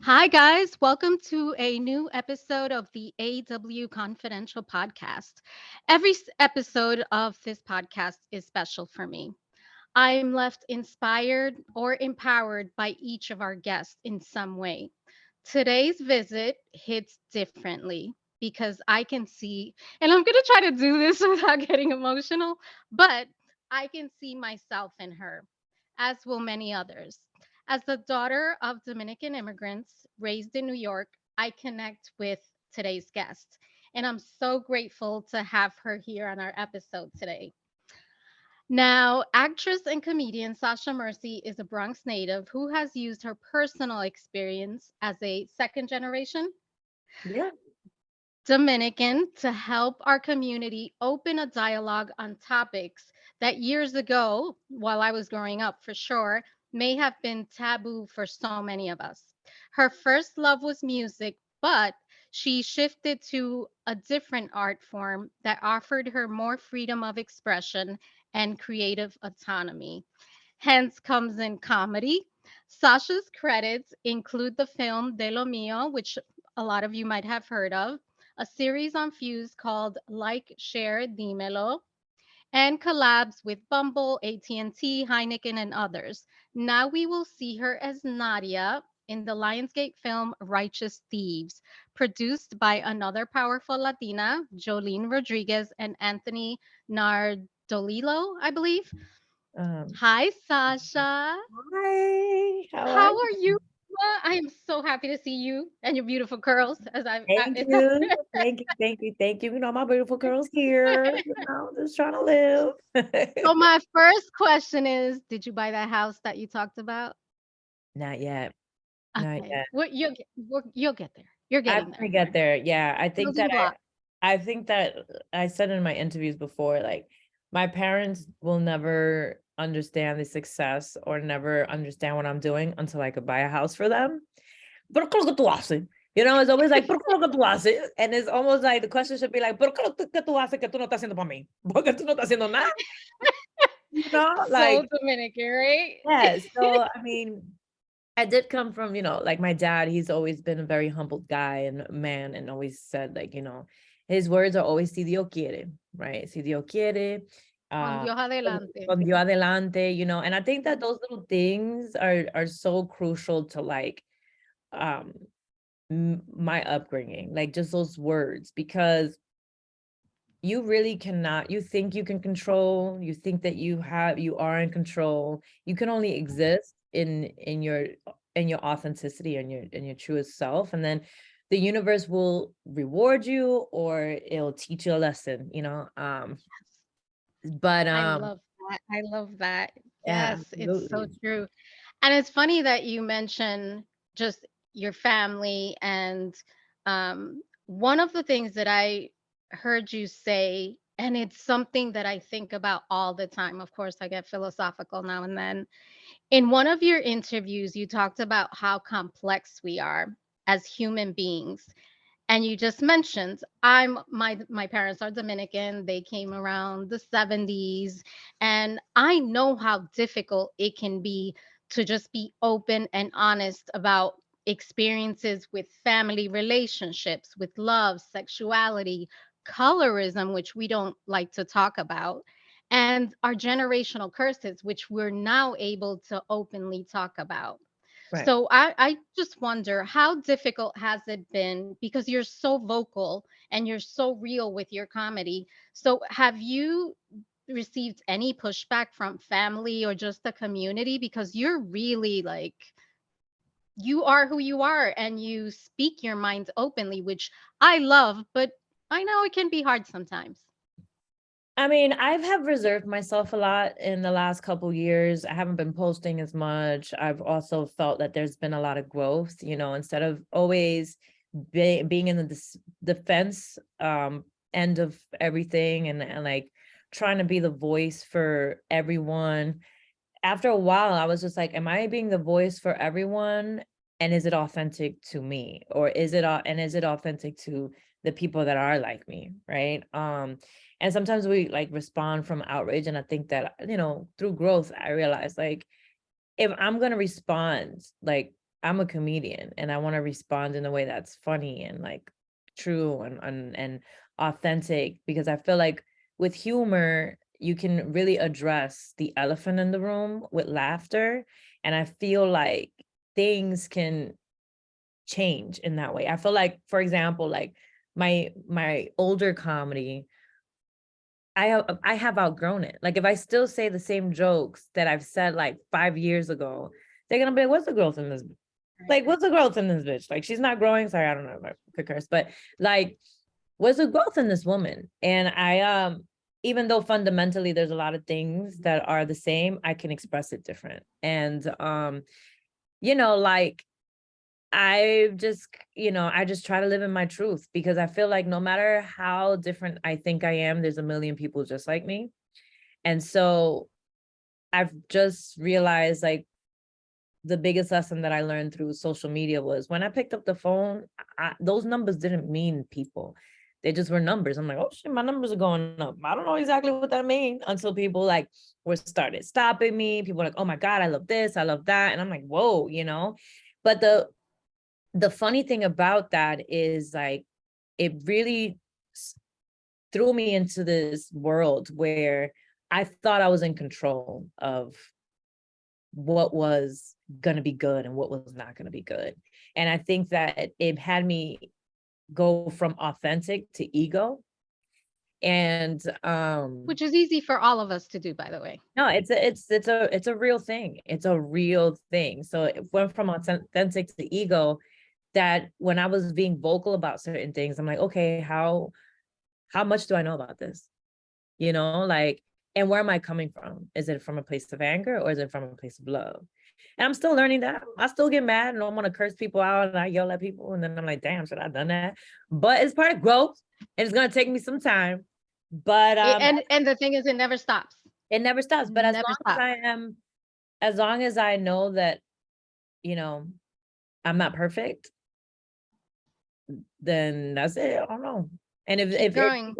Hi, guys. Welcome to a new episode of the AW Confidential podcast. Every episode of this podcast is special for me. I'm left inspired or empowered by each of our guests in some way. Today's visit hits differently because I can see, and I'm going to try to do this without getting emotional, but I can see myself in her, as will many others. As the daughter of Dominican immigrants raised in New York, I connect with today's guest, and I'm so grateful to have her here on our episode today. Now, actress and comedian Sasha Merci is a Bronx native who has used her personal experience as a second generation Yeah. Dominican to help our community open a dialogue on topics that years ago, while I was growing up for sure, may have been taboo for so many of us. Her first love was music, but she shifted to a different art form that offered her more freedom of expression and creative autonomy. Hence comes in comedy. Sasha's credits include the film De Lo Mio, which a lot of you might have heard of, a series on Fuse called Like, Share, Dimelo, and collabs with Bumble, AT&T, Heineken, and others. Now we will see her as Nadia in the Lionsgate film Righteous Thieves, produced by another powerful Latina, Jolene Rodriguez and Anthony Nardolillo, I believe. Um, Hi, Sasha. Hi, how are How you? are you? I am so happy to see you and your beautiful curls. Thank you. Thank you. Thank you. Thank you. My beautiful girl's here, just trying to live. So my first question is, did you buy that house that you talked about? Not yet. Not Okay, yet. you'll get there. You're I'm getting there. gonna get there. Yeah. Building block. I think that I said in my interviews before, like my parents will never understand the success or never understand what I'm doing until I could buy a house for them. ¿Pero qué es lo que tú haces? You know, it's always like, ¿pero qué es lo que tú haces? And it's almost like the question should be like, ¿pero qué es lo que tú haces que tú no estás haciendo para mí? Porque tú no estás haciendo nada, So like, Dominican, right? yeah. So, I mean, I did come from, like my dad, he's always been a very humbled guy and man, and always said, like, his words are always, si Dios quiere, right? Si Dios quiere, Con uh, Dios adelante. con Dios adelante, and I think that those little things are so crucial to like, um, my upbringing, like just those words, because you really cannot, you think you can control, you think that you are in control, you can only exist in your authenticity and your truest self, and then the universe will reward you or it'll teach you a lesson, but I love that. I love that. yeah, Yes, it's so absolutely. true. And it's funny that you mention just your family. And one of the things that I heard you say, and it's something that I think about all the time. Of course, I get philosophical now and then. In one of your interviews, you talked about how complex we are as human beings, and you just mentioned my parents are Dominican. They came around the 70s, and I know how difficult it can be to just be open and honest about experiences with family relationships, with love, sexuality, colorism, which we don't like to talk about, and our generational curses, which we're now able to openly talk about. Right. So I just wonder, how difficult has it been, because you're so vocal and you're so real with your comedy. So have you received any pushback from family or just the community, because you're really like, you are who you are and you speak your mind openly, which I love, but I know it can be hard sometimes. I mean, I've have reserved myself a lot in the last couple years. I haven't been posting as much. I've also felt that there's been a lot of growth, instead of always being in the defense end of everything, and like trying to be the voice for everyone. After a while, I was just like, am I being the voice for everyone? And is it authentic to me? Or is it authentic to the people that are like me? Right. And sometimes we like respond from outrage. And I think that, through growth, I realized like, if I'm gonna respond like I'm a comedian and I want to respond in a way that's funny and like true and authentic, because I feel like with humor you can really address the elephant in the room with laughter, and I feel like things can change in that way. I feel like, for example, like my older comedy, I have outgrown it. Like if I still say the same jokes that I've said like 5 years ago, they're gonna be like, what's the growth in this? Like, what's the growth in this bitch? Like, she's not growing. Sorry, I don't know if I could curse, but like, what's the growth in this woman? And even though fundamentally there's a lot of things that are the same, I can express it different. And like I just try to live in my truth, because I feel like no matter how different I think I am, there's a million people just like me. And so I've just realized, like, the biggest lesson that I learned through social media was when I picked up the phone, those numbers didn't mean people. They just were numbers. I'm like, oh shit, my numbers are going up. I don't know exactly what that means until people like were started stopping me. People were like, oh my God, I love this, I love that. And I'm like, whoa. But the funny thing about that is, like, it really threw me into this world where I thought I was in control of what was going to be good and what was not going to be good. And I think that it had me go from authentic to ego. And Which is easy for all of us to do, by the way. no, it's a real thing. It's a real thing. So it went from authentic to ego, that when I was being vocal about certain things, I'm like, okay, how much do I know about this? Like, and where am I coming from? Is it from a place of anger or is it from a place of love? And I'm still learning that. I still get mad and I want to curse people out and I yell at people. And then I'm like, damn, should I have done that? But it's part of growth and it's going to take me some time. But And the thing is, it never stops. it never stops. But Never stops. as long as I know that, you know, I'm not perfect, then that's it. I don't know. And Keep if growing.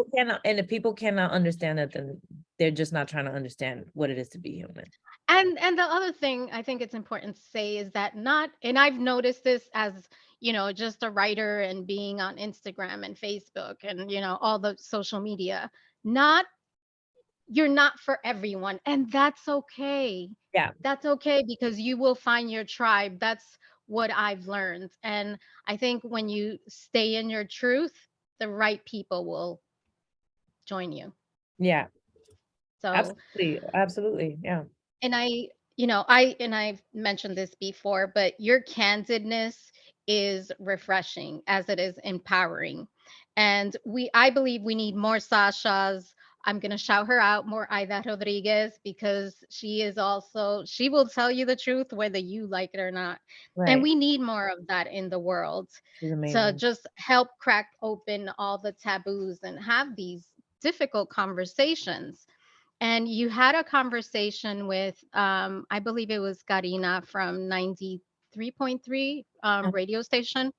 people cannot understand it, then they're just not trying to understand what it is to be human. And the other thing I think it's important to say is that not, and I've noticed this as, just a writer and being on Instagram and Facebook and, all the social media, not, you're not for everyone. And that's okay. Yeah. That's okay, because you will find your tribe. That's what I've learned. And I think when you stay in your truth, the right people will join you. Yeah. So, Absolutely. Absolutely. Yeah. and I've mentioned this before, but your candidness is refreshing as it is empowering. And I believe we need more Sashas. I'm going to shout her out, more Aida Rodriguez, because she will tell you the truth whether you like it or not. And Right. we need more of that in the world She's to amazing. just help crack open all the taboos and have these difficult conversations. And you had a conversation with, I believe it was Karina from 93.3 radio station.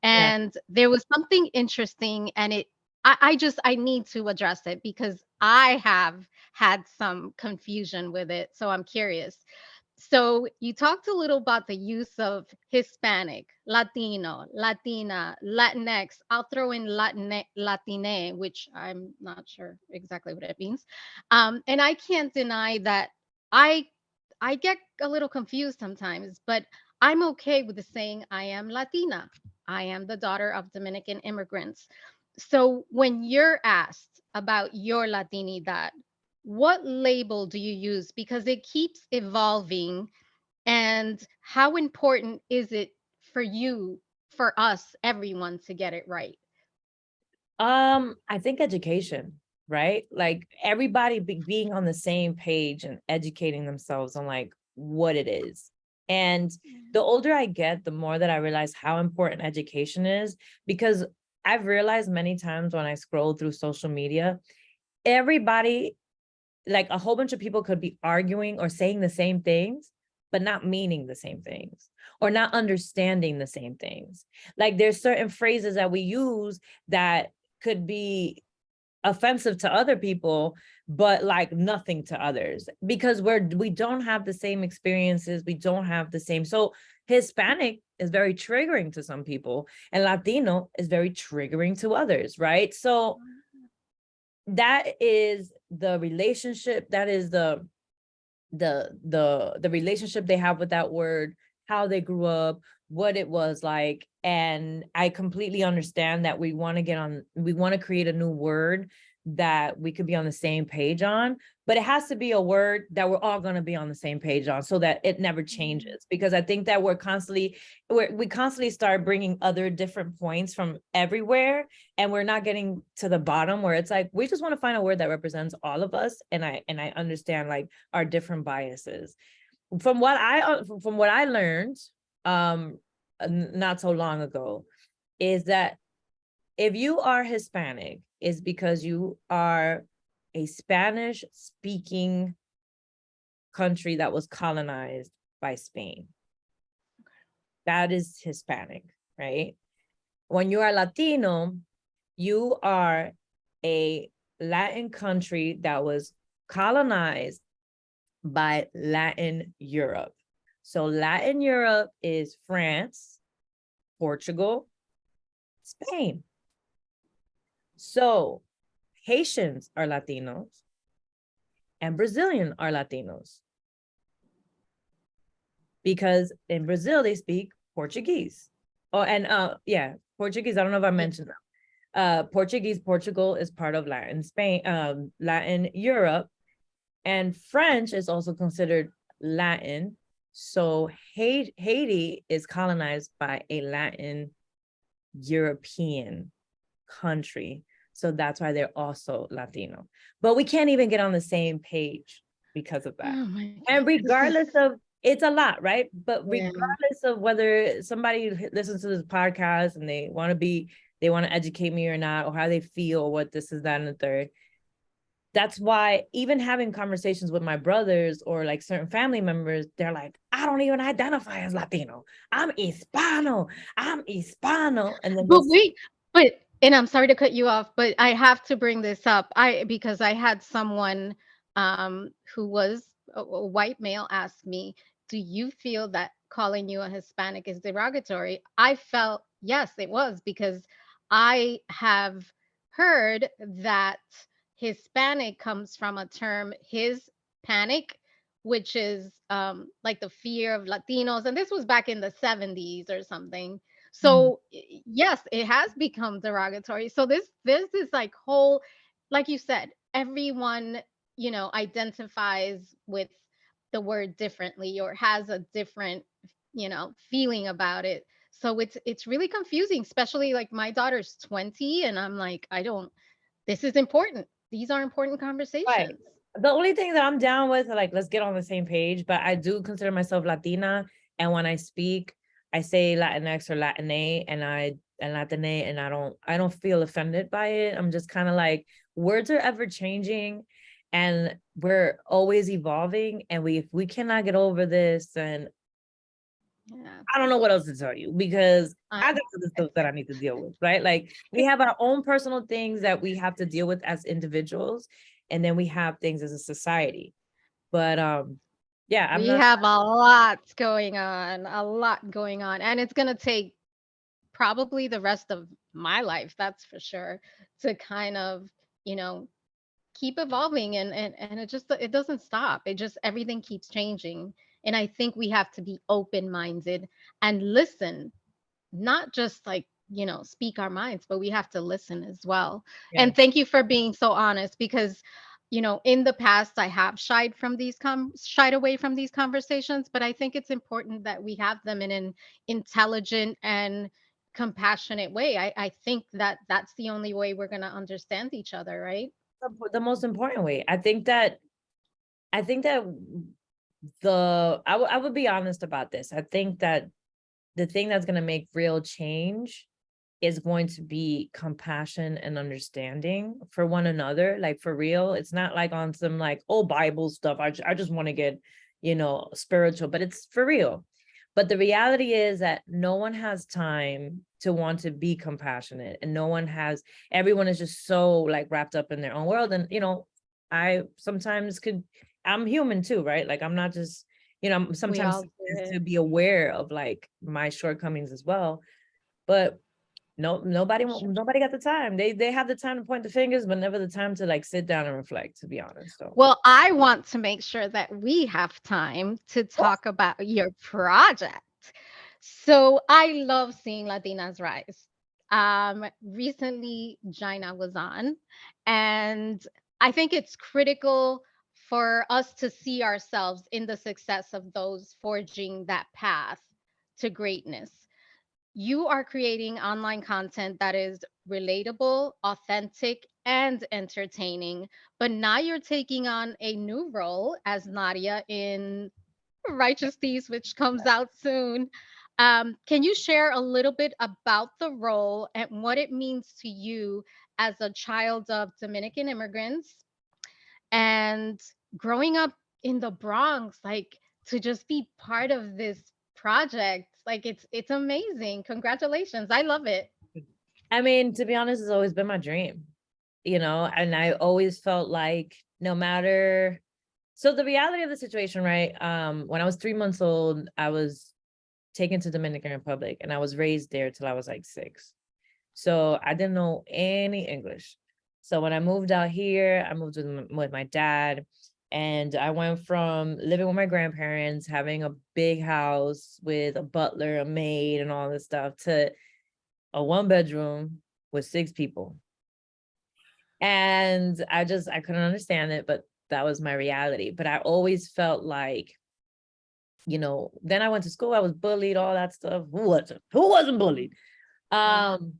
Yeah. And there was something interesting, and I need to address it because I have had some confusion with it. So I'm curious. So you talked a little about the use of Hispanic, Latino, Latina, Latinx. I'll throw in Latine, which I'm not sure exactly what it means. And I can't deny that I I get a little confused sometimes, but I'm okay with the saying I am Latina. I am the daughter of Dominican immigrants. So when you're asked about your Latinidad, what label do you use? Because it keeps evolving. And how important is it for you, for us, everyone to get it right? I think education, right? Like everybody being on the same page and educating themselves on like what it is. And the older I get, the more that I realize how important education is, because I've realized many times when I scroll through social media, everybody, like a whole bunch of people could be arguing or saying the same things, but not meaning the same things or not understanding the same things. Like there's certain phrases that we use that could be offensive to other people, but like nothing to others, because we don't have the same experiences, we don't have the same. So Hispanic is very triggering to some people, and Latino is very triggering to others, right? So that is the relationship, that is the relationship they have with that word, how they grew up, what it was like. And I completely understand that we want to create a new word that we could be on the same page on, but it has to be a word that we're all going to be on the same page on, so that it never changes. Because I think that we constantly start bringing other different points from everywhere, and we're not getting to the bottom, where it's like we just want to find a word that represents all of us. And I understand like our different biases. From what I learned not so long ago, is that if you are Hispanic, is because you are a Spanish speaking country that was colonized by Spain. That is Hispanic, right? When you are Latino, you are a Latin country that was colonized by Latin Europe. So Latin Europe is France, Portugal, Spain. So Haitians are Latinos and Brazilian are Latinos, because in Brazil they speak Portuguese. Oh, and yeah, Portuguese. I don't know if I mentioned that. Portuguese, Portugal is part of Latin Spain, Latin Europe, and French is also considered Latin. So Haiti is colonized by a Latin European country. So that's why they're also Latino. But we can't even get on the same page because of that. Oh my And God, regardless of, it's a lot, right? But yeah. regardless of whether somebody listens to this podcast and they want to educate me or not, or how they feel, or what this is, that, and the third. That's why even having conversations with my brothers or like certain family members, they're like, I don't even identify as Latino. I'm Hispano. I'm Hispano. And then But they'll wait, but and I'm sorry to cut you off, but I have to bring this up. Because I had someone who was a white male ask me, "Do you feel that calling you a Hispanic is derogatory?" I felt yes, it was, because I have heard that Hispanic comes from a term, his panic, which is like the fear of Latinos, and this was back in the 70s or something. Mhm. So yes, it has become derogatory. So this is like whole, like you said, everyone, identifies with the word differently or has a different, feeling about it. So it's really confusing, especially like my daughter's 20 and I'm like, I don't, this is important. These are important Right. conversations. The only thing that I'm down with, like, let's get on the same page, but I do consider myself Latina. And when I speak, I say Latinx or Latina, and Latina, and I don't feel offended by it. I'm just kind of like, words are ever changing and we're always evolving. And if we cannot get over this, then Yeah. I don't know what else to tell you, because I I got other stuff that I need to deal with, right? Like we have our own personal things that we have to deal with as individuals, and then we have things as a society. But yeah, I'm We not have a lot going on, and it's going to take probably the rest of my life, that's for sure, to kind of, you know, keep evolving, and it doesn't stop. It just, everything keeps changing. And I think we have to be open-minded and listen, not just like, speak our minds, but we have to listen as well. yeah. And thank you for being so honest, because in the past I have shied away from these conversations, but I think it's important that we have them in an intelligent and compassionate way. I think that that's the only way we're going to understand each other, right? The most important way. I think that I would be honest about this. I think that the thing that's going to make real change is going to be compassion and understanding for one another. Like for real, it's not like on some like, oh, Bible stuff. I just want to get, spiritual, but it's for real. But the reality is that no one has time to want to be compassionate, and everyone is just so like wrapped up in their own world. And, I sometimes I'm human too, right? Like, I'm not just, I'm We sometimes all do to it. be aware of like my shortcomings as well. But nobody got the time. They have the time to point the fingers, but never the time to like sit down and reflect, to be honest. So Well, I want to make sure that we have time to talk about your project. So I love seeing Latinas rise. Recently, Gina was on, and I think it's critical for us to see ourselves in the success of those forging that path to greatness. You are creating online content that is relatable, authentic, and entertaining. But now you're taking on a new role as Nadia in Righteous Thieves, which comes out soon. Can you share a little bit about the role and what it means to you as a child of Dominican immigrants and growing up in the Bronx, like to just be part of this project? Like it's amazing. Congratulations. I love it. I mean, to be honest, it's always been my dream, and I always felt like no matter. So the reality of the situation, right? When I was 3 months old, I was taken to Dominican Republic, and I was raised there till I was like 6. So I didn't know any English. So when I moved out here, I moved with my dad, and I went from living with my grandparents, having a big house with a butler, a maid, and all this stuff, to a 1 bedroom with 6 people. And I couldn't understand it, but that was my reality. But I always felt like, then I went to school, I was bullied, all that stuff. Who wasn't bullied? Yeah. Um,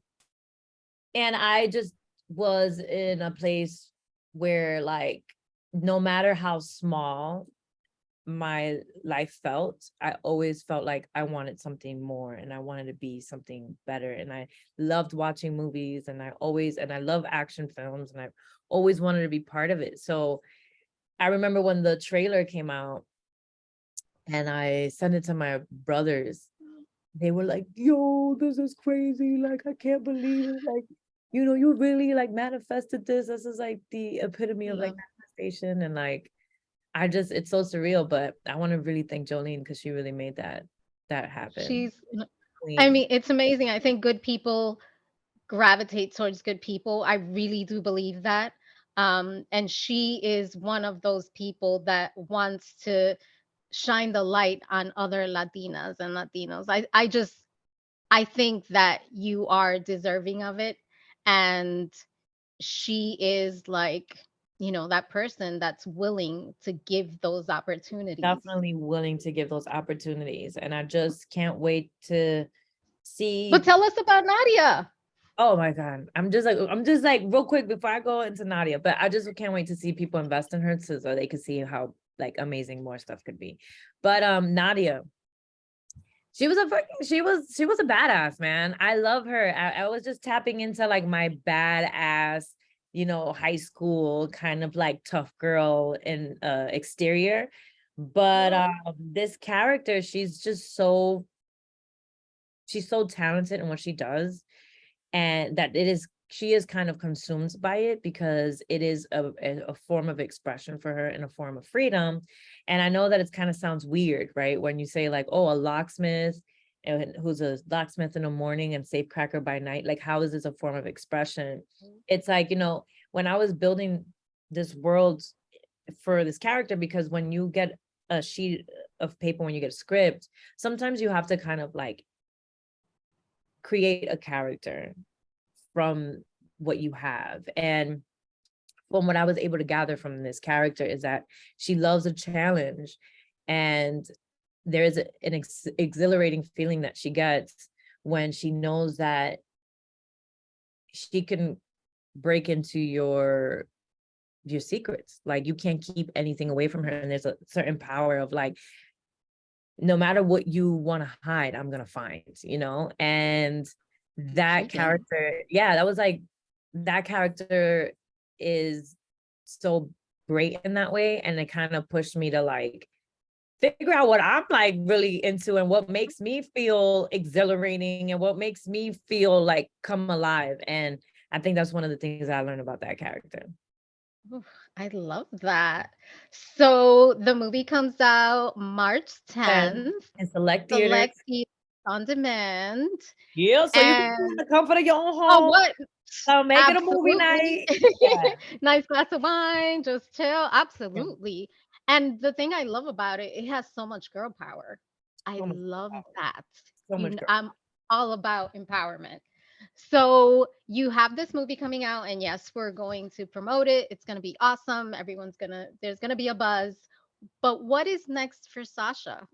and I just was in a place where, like, no matter how small my life felt, I always felt like I wanted something more, and I wanted to be something better. And I loved watching movies, and I love action films, and I always wanted to be part of it. So I remember when the trailer came out and I sent it to my brothers, they were like, yo, this is crazy. Like, I can't believe it. Like, you really like manifested this. This is like the epitome of like Love. manifestation. And like, it's so surreal. But I want to really thank Jolene, because she really made that happen. She's I Queen. mean, it's amazing. I think good people gravitate towards good people. I really do believe that. And she is one of those people that wants to shine the light on other Latinas and Latinos. I think that you are deserving of it. And she is like, that person that's willing to give those opportunities. Definitely willing to give those opportunities. And I just can't wait to But see. tell us about Nadia. Oh my God. I'm just like real quick before I go into Nadia, but I just can't wait to see people invest in her so they could see how like amazing more stuff could be. But Nadia, she was a badass, man. I love her. I was just tapping into like my badass, high school kind of like tough girl in exterior. But this character, she's so talented in what she does, and that she is kind of consumed by it, because it is a form of expression for her and a form of freedom. And I know that it kind of sounds weird, right, when you say like, oh, a locksmith, and who's a locksmith in the morning and safecracker by night, like, how is this a form of expression? It's like, when I was building this world for this character, because when you get a sheet of paper, when you get a script, sometimes you have to kind of like create a character from what you have. And from what I was able to gather from this character is that she loves a challenge, and there is an exhilarating feeling that she gets when she knows that she can break into your secrets. Like, you can't keep anything away from her, and there's a certain power of like, no matter what you want to hide, I'm gonna find, and that Intriguing. character, yeah, that was like, that character is so great in that way. And it kind of pushed me to like figure out what I'm like really into and what makes me feel exhilarating and what makes me feel like come alive. And I think that's one of the things I learned about that character. Oof, I love that. So the movie comes out March And 10th, in select theaters. select theaters on demand. Yeah, so you can go And in the comfort of your own oh, home. what? Make it a movie Absolutely. night. Yeah, Nice glass of wine, just chill. yeah, Absolutely. And the thing I love about it, it has so much girl power. I so much love power, that. so much girl. I'm all about empowerment. So you have this movie coming out, and yes, we're going to promote it. It's going to be awesome. There's going to be a buzz. But what is next for Sasha?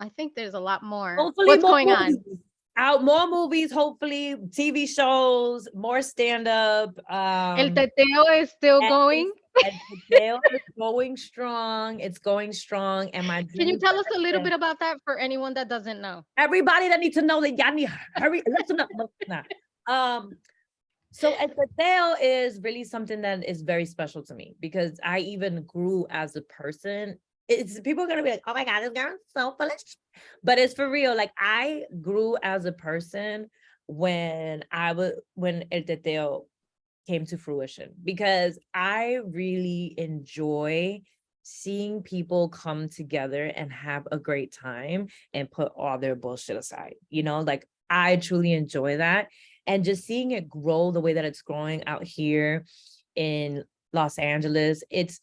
I think there's a lot more. Hopefully What's more going movies. on? Out more movies, hopefully TV shows, more stand-up. El teteo is still And going. the sale is going strong. It's going strong. And my Can you dream tell us a little person, bit about that for anyone that doesn't know? everybody that needs to know that y'all need hurry, listen up. Nah. Um, so at the sale is really something that is very special to me because I even grew as a person. It's people are gonna be like, oh my God, this girl's so foolish. But it's for real. Like I grew as a person when El Teteo came to fruition because I really enjoy seeing people come together and have a great time and put all their bullshit aside. Like I truly enjoy that. And just seeing it grow the way that it's growing out here in Los Angeles, it's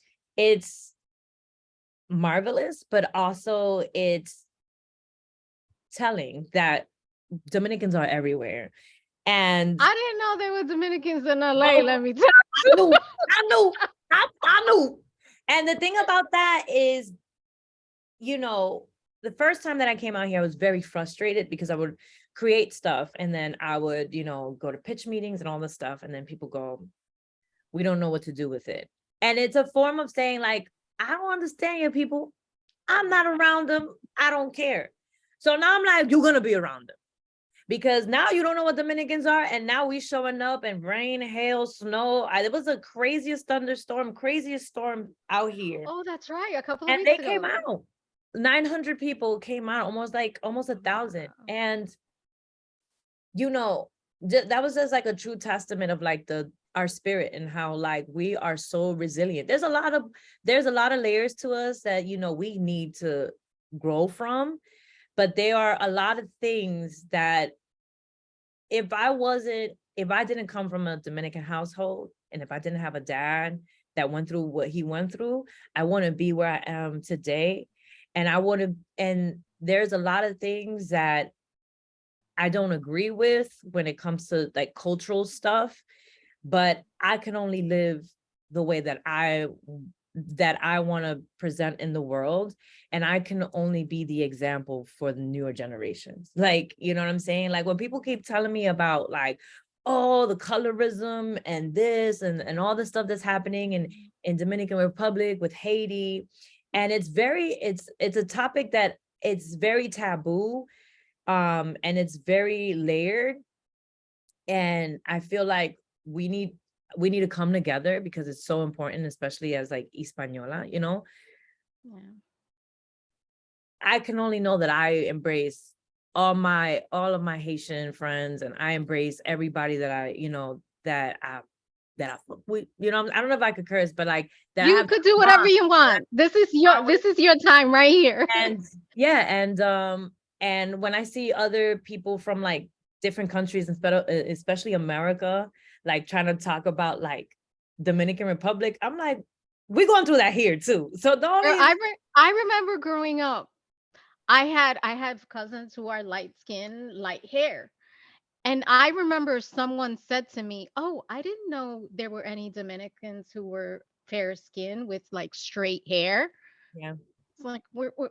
marvelous, but also it's telling that Dominicans are everywhere. And I didn't know there were Dominicans in LA, oh, let me tell I knew, I knew, I knew. And the thing about that is, you know, the first time that I came out here, I was very frustrated because I would create stuff and then I would, go to pitch meetings and all this stuff. And then people go, we don't know what to do with it. And it's a form of saying, like, I don't understand you people. I'm not around them. I don't care. So now I'm like, you're going to be around them because now you don't know what Dominicans are. And now we showing up and rain, hail, snow. It was the craziest thunderstorm, craziest storm out here. Oh, that's right. A couple of And weeks they came ago. out. 900 people came out, almost 1,000. Wow. And, you know, that was just like a true testament of like our spirit and how like we are so resilient. There's a lot of layers to us that, we need to grow from, but there are a lot of things that if I didn't come from a Dominican household and if I didn't have a dad that went through what he went through, I want to be where I am today. And there's a lot of things that I don't agree with when it comes to like cultural stuff, but I can only live the way that I want to present in the world. And I can only be the example for the newer generations. Like, you know what I'm saying? Like when people keep telling me about like, oh, the colorism and this and all the stuff that's happening in Dominican Republic with Haiti. And it's a topic that it's very taboo. And it's very layered. And I feel like we need to come together because it's so important, especially as like Hispaniola. Yeah. I can only know that I embrace all of my Haitian friends, and I embrace everybody that I don't know if I could curse, but like that I You have could do bond. whatever you want. This is your time right here. And yeah, and when I see other people from like different countries, especially America, like trying to talk about like Dominican Republic, I'm like, we're going through that here too. So don't Girl, even. I remember growing up. I had cousins who are light skin, light hair. And I remember someone said to me, "Oh, I didn't know there were any Dominicans who were fair skin with like straight hair." Yeah, It's like we're we're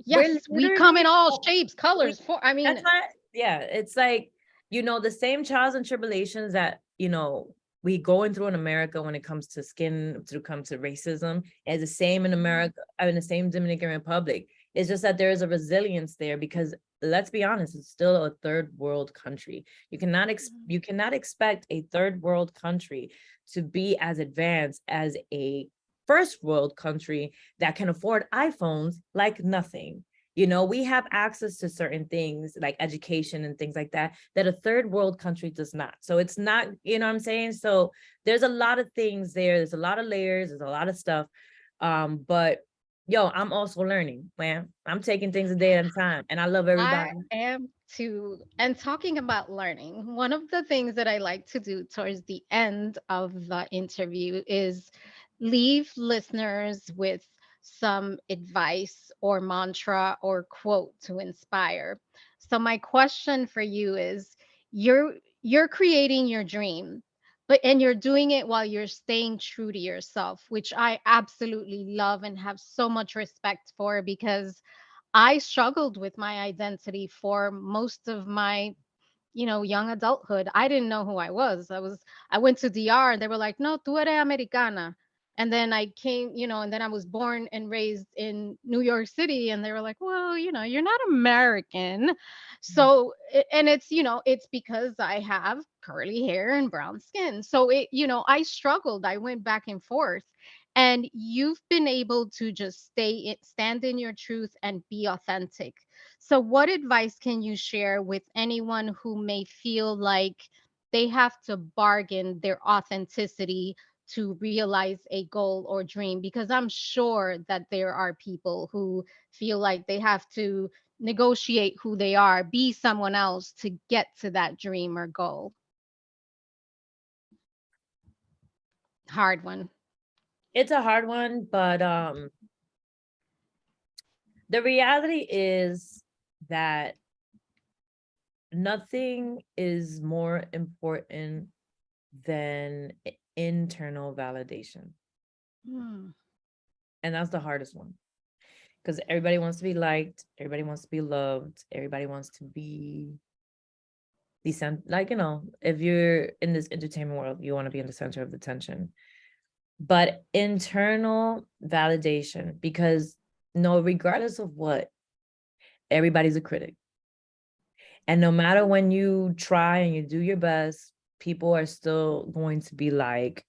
yes, we come in literally. all shapes, We, colors, for I that's mean, why, yeah, it's like, the same trials and tribulations that, we going through in America when it comes to comes to racism is the same in mhm, America, in the same Dominican Republic. It's just that there is a resilience there because let's be honest, it's still a third world country. mhm, You cannot expect a third world country to be as advanced as a first world country that can afford iPhones like nothing. We have access to certain things like education and things like that a third world country does not. So it's not, what I'm saying? So there's a lot of things there. There's a lot of layers. There's a lot of stuff. But yo, I'm also learning, man. I'm taking things a day at a time, and I love I everybody. am too. And talking about learning, one of the things that I like to do towards the end of the interview is leave listeners with some advice or mantra or quote to inspire. So my question for you is you're you're creating your dream, but and you're doing it while you're staying true to yourself, which I absolutely love and have so much respect for because I struggled with my identity for most of my, young adulthood. I didn't know who I was. I went to DR and they were like, "No, tú eres americana." And then I came, and then I was born and raised in New York City and they were like, "Well, you're not American." So, and it's because I have curly hair and brown skin. So I struggled. I went back and forth. And you've been able to just stand in your truth and be authentic. So, what advice can you share with anyone who may feel like they have to bargain their authenticity to realize a goal or dream? Because I'm sure that there are people who feel like they have to negotiate who they are, be someone else to get to that dream or goal. Hard one. It's a hard one, but the reality is that nothing is more important than internal validation. Hmm. And that's the hardest one, because everybody wants to be liked, everybody wants to be loved, everybody wants to be decent. Like, if you're in this entertainment world, you want to be in the center of the attention. But internal validation, because no, regardless of what, everybody's a critic. And no matter when you try and you do your best, people are still going to be like,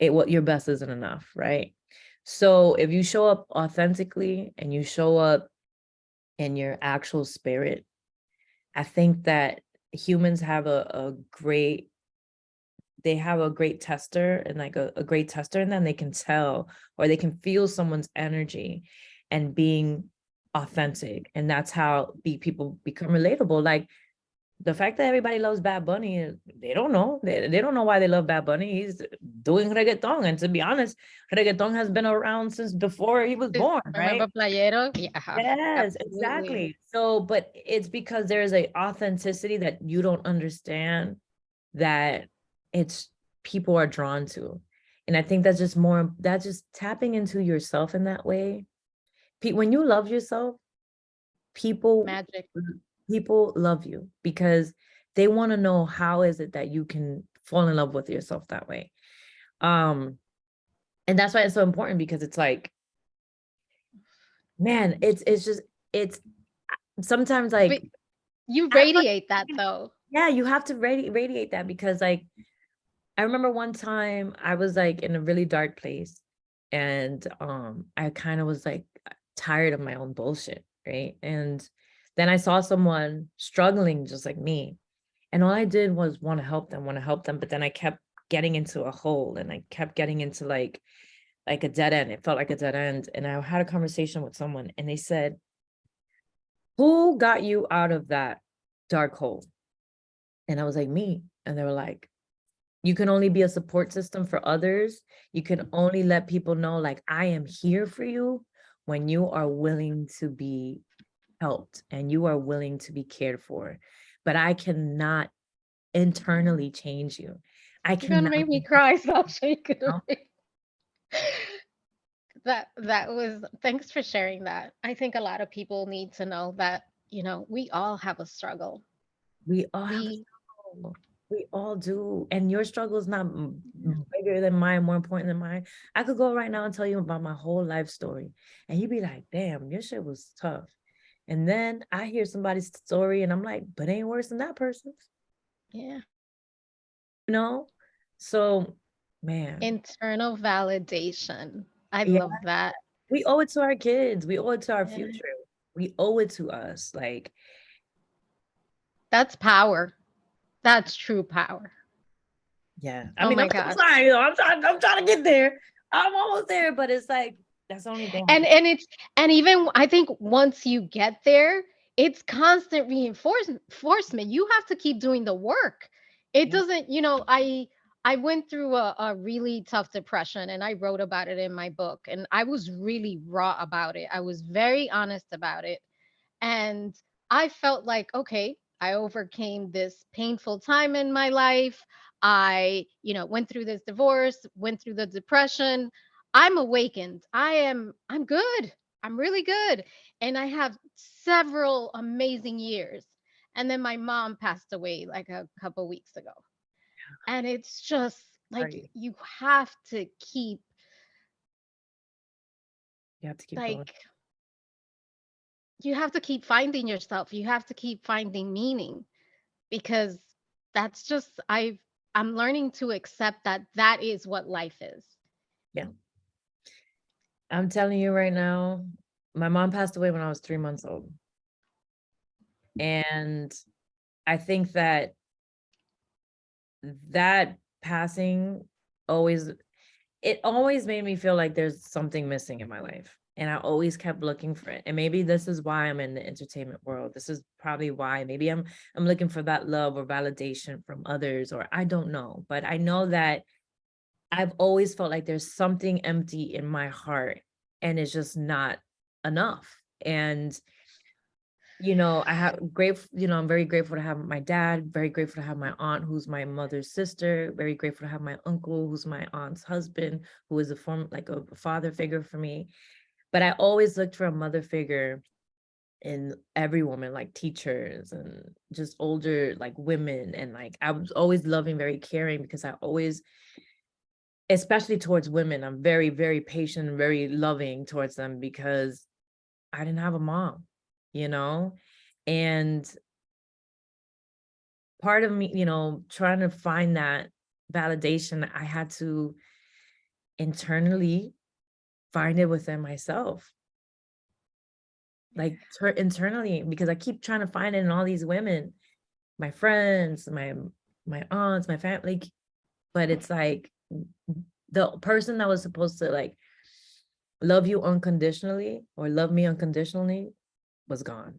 what your best isn't enough, right? So if you show up authentically and you show up in your actual spirit, I think that humans have a great they have a great tester, and like a great tester, and then they can tell or they can feel someone's energy and being authentic. And that's how people become relatable. Like the fact that everybody loves Bad Bunny, they don't know. They don't know why they love Bad Bunny. He's doing reggaeton. And to be honest, reggaeton has been around since before he was born, right? Remember Playero? Yeah, Yes, absolutely. exactly. So, but it's because there's a authenticity that you don't understand, that it's people are drawn to. And I think that's just tapping into yourself in that way. When you love yourself, people Magic. people love you because they want to know how is it that you can fall in love with yourself that way. um and that's why it's so important, because it's like, man, it's just, it's sometimes But like, you I don't radiate that know, though. yeah, you have to radiate that, because like I remember one time I was like in a really dark place, and I kind of was like tired of my own bullshit, right? And then I saw someone struggling just like me, and all I did was want to help them, but then I kept getting into a hole, and I kept getting into like a dead end. It felt like a dead end. And I had a conversation with someone, and they said, "Who got you out of that dark hole?" And I was like, "Me." And they were like, "You can only be a support system for others. You can only let people know, like, I am here for you when you are willing to be helped and you are willing to be cared for. But I cannot internally change you. I You're gonna cannot, make me cry, Sasha. You're gonna know, make- that was thanks for sharing that. I think a lot of people need to know that, we all have a struggle. we all have a We struggle. We all do. And your struggle is not bigger than mine, more important than mine. I could go right now and tell you about my whole life story. And you'd be like, damn, your shit was tough. And then I hear somebody's story and I'm like, but it ain't worse than that person's, yeah. you know? So Man. Internal validation. I Yeah, love that. we owe it to our kids. We owe it to our Yeah. future. We owe it to us. Like, That's power. That's true power. yeah. I Oh mean, my gosh. I'm trying to get there. I'm almost there, but it's like that's the only thing I And can. and it's and even I think once you get there, it's constant reinforcement. You have to keep doing the work. It Yeah. doesn't, I went through a really tough depression and I wrote about it in my book and I was really raw about it. I was very honest about it. And I felt like, okay, I overcame this painful time in my life. I, went through this divorce, went through the depression. I'm awakened. I'm good. I'm really good. And I have several amazing years. And then my mom passed away like a couple weeks ago. And it's just like Sorry. you have to keep You have to keep going. like you have to keep finding yourself. You have to keep finding meaning because that's just I'm learning to accept that that is what life is. Yeah. I'm telling you right now, my mom passed away when I was 3 months old. And I think that that passing always it always made me feel like there's something missing in my life. And I always kept looking for it. And maybe this is why I'm in the entertainment world. This is probably why maybe I'm looking for that love or validation from others, or I don't know. But I know that I've always felt like there's something empty in my heart and it's just not enough. And I have I'm very grateful to have my dad, very grateful to have my aunt, who's my mother's sister, very grateful to have my uncle, who's my aunt's husband, who is a form like a father figure for me. But I always looked for a mother figure in every woman, like teachers and just older like women. And like I was always loving, very caring because I always, especially towards women, I'm very, very patient and very loving towards them because I didn't have a mom, you know? And part of me, trying to find that validation, I had to internally find it within myself, like internally, because I keep trying to find it in all these women, my friends, my aunts, my family, but it's like the person that was supposed to like love you unconditionally or love me unconditionally was gone.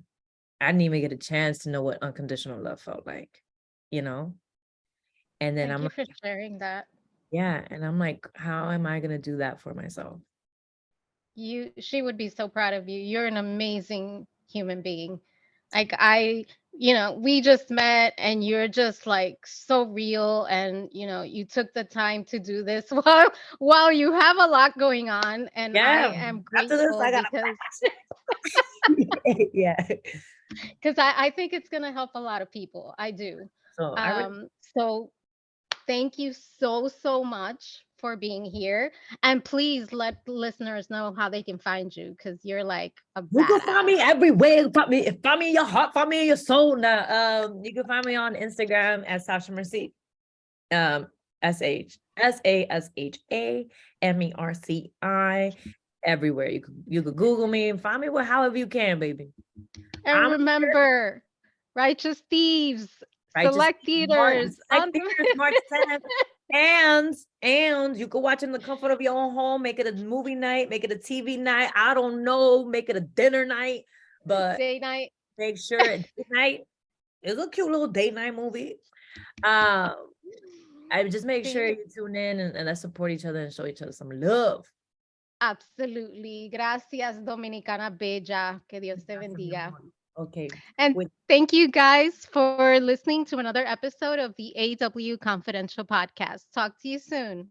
I didn't even get a chance to know what unconditional love felt like, you know? And then Thank I'm you like, for sharing that. yeah. And I'm like, how am I going to do that for myself? She would be so proud of you. You're an amazing human being. Like we just met and you're just like so real and you took the time to do this while you have a lot going on and I Yeah. am After this, grateful I got because to, yeah. I think it's going to help a lot of people. I do. So I really, So thank you so, so much for being here. And please let listeners know how they can find you because you're like a you can find badass. me everywhere. Find me in your heart, find me in your soul. Now, you can find me on Instagram at Sasha Merci. SHASAMERCI everywhere. You could Google me and find me however you can, baby. And I'm remember, Righteous Thieves, righteous. select theaters. Like theaters March 10th. And you can watch in the comfort of your own home. Make it a movie night. Make it a TV night. I don't know. Make it a dinner night. But Day night. make sure date night is a cute little date night movie. Um, I just make sure See? you tune in and let's support each other and show each other some love. Absolutely. Gracias, Dominicana Bella. Que Dios te That's a good bendiga. one. Okay. And With thank you guys for listening to another episode of the AW Confidential Podcast. Talk to you soon.